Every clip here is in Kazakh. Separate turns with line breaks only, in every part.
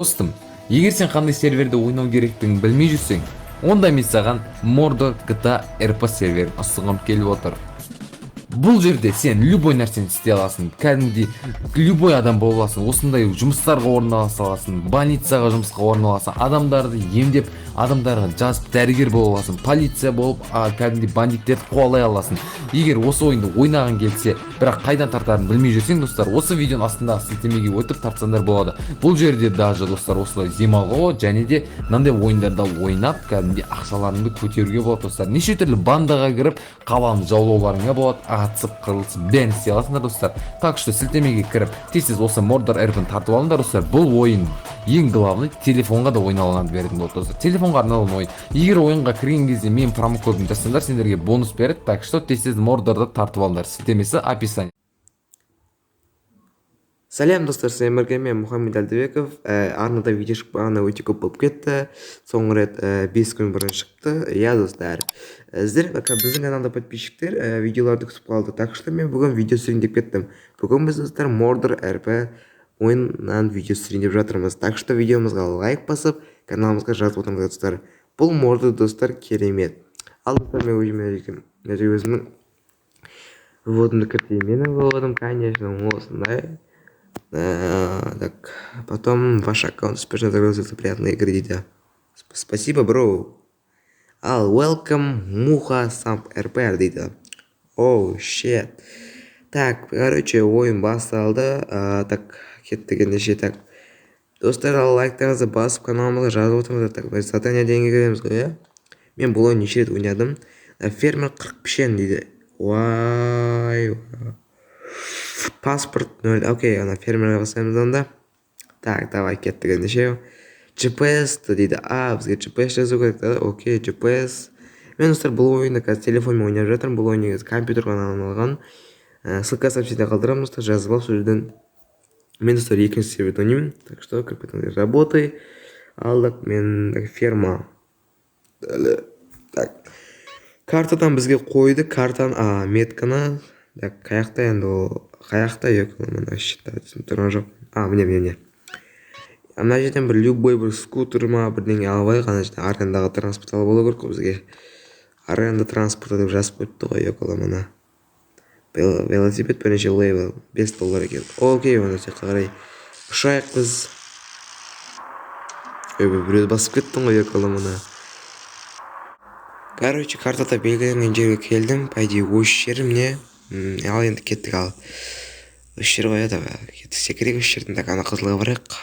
Достым, егер сен қандай серверде ойнау керектігін білмей жүрсең, онда мен саған Mordor GTA RP серверін ұсынғым келіп отыр. Бұл жерде сен любой нәрсені істей аласың, кәдімгідей любой адам бола аласың, осындай жұмыстарға орналаса аласың, больницаға жұмысқа орналасың, адамдарды емдеп, адамдарға жазып дәрігер бола аласың, полиция болып, кәдімгідей бандиттерді қуалай аласың. Егер осы ойынды ойнаған келсе, бірақ қайдан тартарын білмей жүрсең, достар, осы видеоның астындағы сілтемеге өтіп тартсаңдар болады. Бұл жерде даже достар осылай демалу және де мынандай ойындарда ойнап, кәдімгідей ақшаларыңды көтеруге болады, достар. Неше түрлі бандаға кіріп, қаланы жаулауларыңа болады, атысып қырылысып бәрін істей аласыңдар, достар. Так что сілтемеге кіріп тез осы Mordor RP-ні тартып алыңдар, достар. Бұл ойын ең главный телефонға да ойналғанды беретін болады, достар. Телефонға арналған ойын. Егер ойынға кірген кезде мен промокодын жасаңдар, сендерге бонус береді. Так что тез Mordor'ды тартып алыңдар. Сілтемесі описание.
Сәлем достар, сіздермен бірге мен Мұхаммед Әлдібеков. Арнада видео шықпағаны өте көп болып кетті. Соңғы рет 5 күн бұрын шықты. Иә достар, сіздер біздің каналда подписчиктер видеоларды күтіп қалды. Так что мен бүгін видео түсірейін деп кеттім. Бүгін біз достар Mordor RP ойыннан видео түсірейін деп жатырмыз. Так что видеомызға лайк басып, каналымызға жазып отырыңыздар достар. Бұл Mordor достар керемет. Ал достар, мен өзімнің выводымды кіртейін. Менің выводым, конечно, осындай. Так, потом ваш аккаунт успешно загрузился, приятной игры, дитя. Спасибо, бро. Welcome, Муха Самп РП, дейді. Оу, shit. Так, короче, ойын басталды. Так, кеттік ендеше. Так, достар, лайктарыңызды басып, каналымызға жазып отырыңыздар. Так, біз задание дегенге кіреміз ғой, иә? Мен бұл ойын неше рет ойнадым. Фермер 40 пішен, дейді. Вай. Паспорт 0. Окей, ана фермерға басаймыз онда. Так, давай кеттік ендеше. GPS дейді. Бізге GPS жазу керек. Окей, GPS. Мен достар, бұл ойынды қазір телефонмен ойнап жатырмын. Бұл ойын негізі компьютерға арналған. Ссылка сообщение қалдырамын, достар, жазып алып, сол жерден. Мен достар екінші серверде ойнаймын. Так что, капитан, работай. Алдық, мен ферма. Так. Картадан бізге қойды. Картаны, метканы. Так, қаяқта енді ол. Қаяқта ек, мына шетта тұрған жоқ. Міне. Ана жерден бір любой бір скутер ма, бірдеңе алып ана жерден арендаға транспорт алып болу керек қой бізге. Аренда транспорта деп жазып қойыпты ғой, ек мына. Велосипед бірнеше лейбл, $5 екен. Окей, онда жаққа қарай ұшайық біз. Біреуді басып кеттің ғой, ек мына. Короче, картада белгіленген жерге келдім. По идее, осы жерім не? Ал енді кеттік, ал осы жер ғой еді, кетсе керек осы жерден. Так, ана қызылға барайық.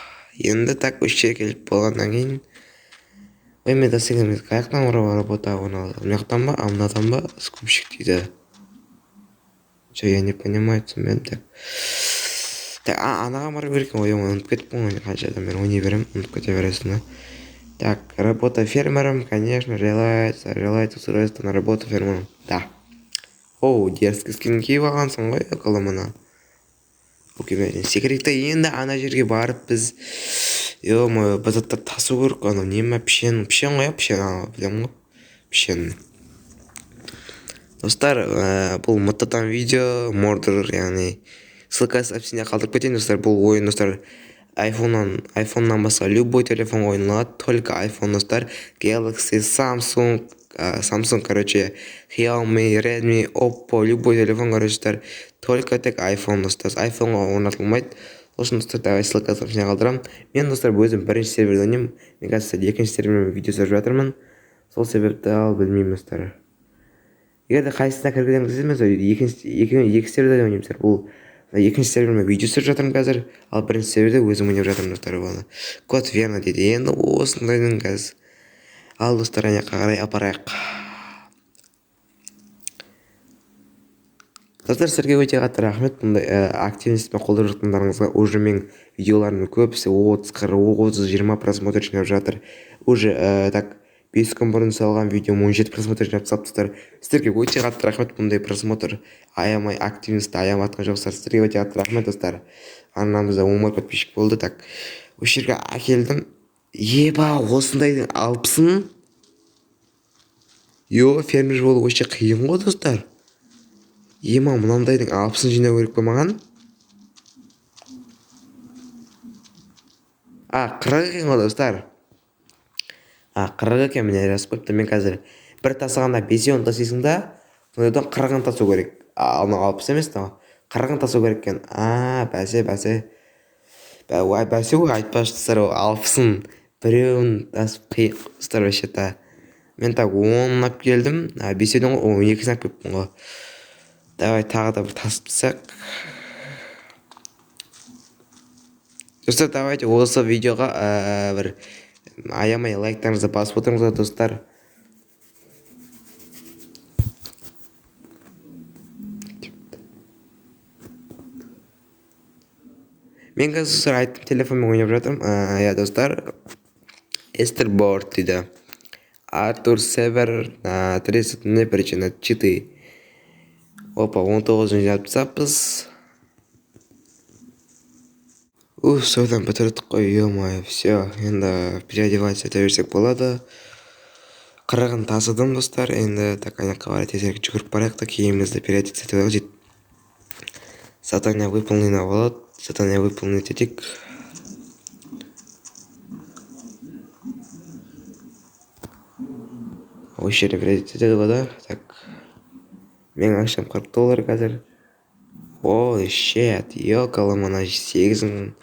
Енді так осы жерге келіп болғаннан кейін мен досегіміз қаяқтан работа орналасқан, мынаяқтан ба, мынадан ба, скупщик дейді. Я не понимаю, түсінбедім. Так, анаға бару керек екен ғой, ұмытып кетіппін ғой, қаншадан бері ойнай беремін, ұмытып кете бересің. Так, работа фермером, конечно, желает устройство на работу фермером. Да. Оу, дерзкий скин киіп алғансың ғой, мына. Окей, мен секретті енді ана жерге барып біз біз заттар тасу керек. Ана нема, пішен ғой, білем ғой, пішен. Достар, бұл мыттатан видео Mordor, яғни ссылка сообщение қалдырып кетейін, достар. Бұл ойын, достар, айфоннан басқа любой телефон ойналады, только iPhone, достар. Galaxy, Samsung, короче, Xiaomi, Redmi, Oppo, любой телефон, короче, только тек iPhone, достар. iPhoneға орнатылмайды. Сосын, достар, давай ссылка сообщение қалдырам. Мен, достар, өзім бірінші серверде ойнаймын. Мен қазір екінші сервермен видео түсіріп жатырмын. Сол себепті білмеймін, достар. Егерде қайсысына кіргіземін десеңіз, екі серверде ойнаймын, достар. Бұл екінші сервермен видео түсіріп жатырмын қазір. Ал бірінші серверде өзім ойнап жатырмын, достар. Код верно дейді. Енді осындайдың қазір. Ал достар, аяққа қарай апарайық. Достар, сіздерге өте қатты рахмет. Бұндай активностьпен қолдап жатқандарыңызға. Уже мен видеоларымның көбісі 30, 40, 30, 20 просмотр жинап жатыр. Уже так 5 күн бұрын салған видеом 17 просмотр жинап салып, достар. Сіздерге өте қатты рахмет. Бұндай просмотр аямай, активностьті аяматқан жоқсыздар. Сіздерге өте қатты рахмет, достар. Арнамызда 10 подписчик болды. Так, осы жерге әкелдім. Еба, осындайдың 60-ын. Фермер болу өте қиын ғой, достар. Мынандайдың 60-ын жинау керек қой маған. қырық екен ғой достар. 40 екен, міне жазып қойыпты. Мен қазір бір тасығанда 5-ін тасисың да, сондайдан 40-ын тасу керек. Анау 60 емес та, 40-ын тасу керек екен. Бәсе. Бәсе ғой, айтпаштысыздар, 60-ын біреуін тасып қиық достар вообще-то. Мен так 10 алып келдім, 5-дің 12-сін алып келіппін ғой. Давай тағы да бір тасып тастайық. Достар, давайте осы видеоға бір аямай лайктарыңызды басып отырыңыздар достар. Мен қазір айттым, телефонмен ойнап жатырмын. Я достар, Эстерборд дейді. Артур Север 30 причина 4. Опа, 19-ын жинап тастаппыз. Содан бітірдік қой, ё-моё, все. Енді переодеваться ете берсек болады. 40-ын тасыдым достар. Енді так аяққа барып тезірек жүгіріп барайық та киімімізді переодеться ете алайық. Задание выполнено болады. Задание выполнить етейік. Осы жерде переодеться етеді ғой да. Так. Менің ақшам $40 қазір. Holy shit, ёкалы мана 8-ін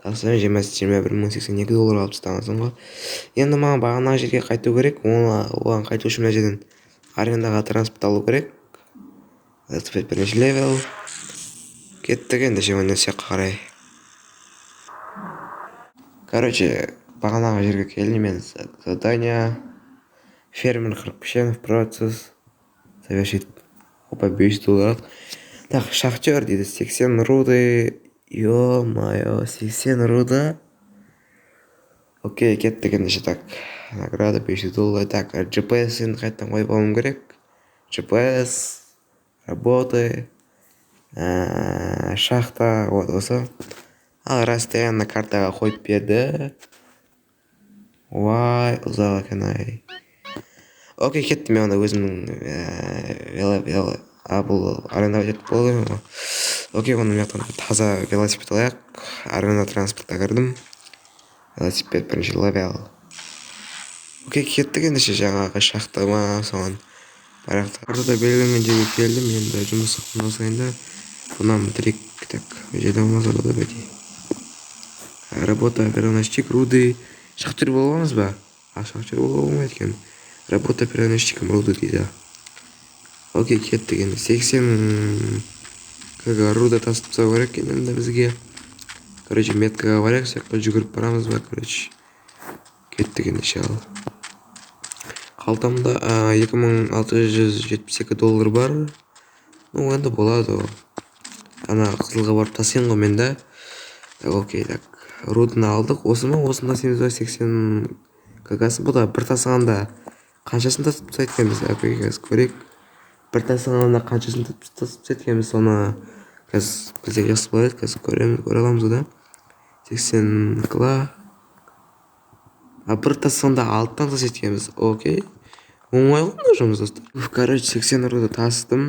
тасыдым, 21.082 доллар алып тастағансың ғой. Енді маған бағанағы жерге қайту керек. Оған қайту үшін мына жерден арендаға транспорт алу керек. Бірінші левел. Кеттік енді жемін өсеққа қарай. Короче, бағанағы жерге келдім мен. Задание. Фермер 40 процесс. Завершить. Опа, $5. Так, шахтер дейді. 80 руды. Ё-моё, 80 руды. Окей, кеттік ендеше так. Награда $5. Так, GPS енді қайттан қойып алуым керек. GPS. Работы. Шахта. Вот осы. Ал расстоянно картаға қойып берді. Вай, ұзақ екен ай. Окей, кеттім мен онда өзімнің бұл арендаға жетіп болдым ғой. Окей, оны мектен таза велосипед алайық. Аренда транспортқа кірдім. Велосипед бірінші левел. Окей, кеттік ендеше жаңағы шахтама соған. Барақта. Картада белгіленген жерге келдім. Енді жұмыс қылмасайында бұнан бітірек. Так, жерде болмаса да бәте. Работа переносчик руды. Шахтер боламыз ба? Шахтер болмайды екен. Работа переносчиком руды дейді. Окей, кеттік енді 80 руды тасып тастау керек енді бізге. Короче, меткаға барайық, сояққа жүгіріп барамыз ба, короче. Кеттік енді шал. Қалтамда $2672 бар. Ну, енді болады. Ана қызылға барып тасайын ғой мен да. Окей, так. Рудыны алдық. Осы ма? Осында 80 кагасы. Бұл да бір тасығанда қаншасын тасып тастайтқанбыз? Окей, қазір көрейік. Бір тасығанда қаншасын тасып тастайтқанбыз, соны қазір бізде жақсы болады. Қазір көре аламыз да. 80 кіла. Бір тасығанда 6-тан тасайтқанбыз. Окей. Оңай ғой жұмыс достар. Короче, 80 руды тасыдым.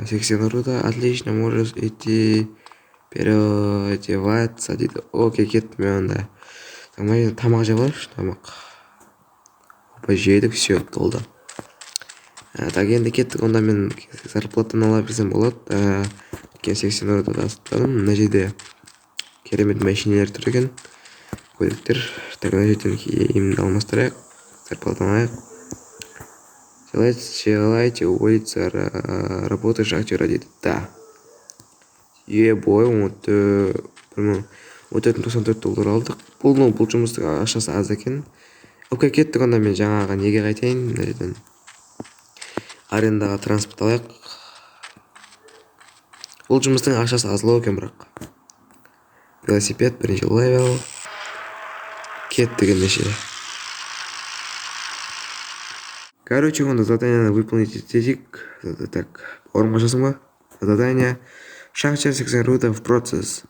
80 руды. Отлично, можешь идти переодеваться дейді. Окей, кеттім мен онда. Тамақ жеп алайықшы, тамақ. Опа, жедік, все, толды. Так, енді кеттік, онда мен зарплатаны ала берсем болады. 80 руды тасыдым. Мына жерде керемет машинелер тұр екен. Көліктер. Так, мына жерден киімді алмастырайық. Зарплатаны алайық. Желаете уволиться работы шахтера дейді. Да. Бой, $1494 алдық. Бұл жұмыстың ақшасы аз екен. Окей, кеттік, онда мен жаңағы неге қайтайын. Мына жерден арендаға транспорт алайық. Бұл жұмыстың ақшасы азлау екен бірақ. Велосипед бірінші левел. Кеттік ендеше. Короче, онда задание выполнить етейік. Так, орынға жасың ба? Задание. Шахтер 80 руды в процесс.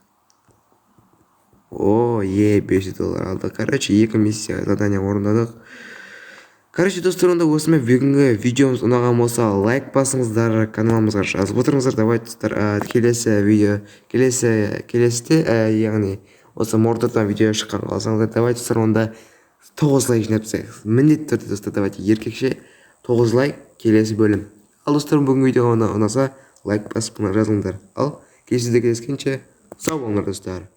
$5 алды. Короче, 2 миссия задание орындадық. Короче, достар, онда осымен бүгінгі видеомыз ұнаған болса, лайк басыңыздар, каналымызға жазып отырыңыздар. Давайте достар, келесі видео, келесіде, яғни осы мордордан видео шыққан қаласаңыздар, давайте достар, онда 9 лайк жинап тастайық. Міндетті түрде достар, давайте еркекше 9 лайк келесі бөлім. Ал достар, бүгінгі видео ұнаса лайк басып жазыңдар. Ал келесіде кездескенше сау болыңдар достар.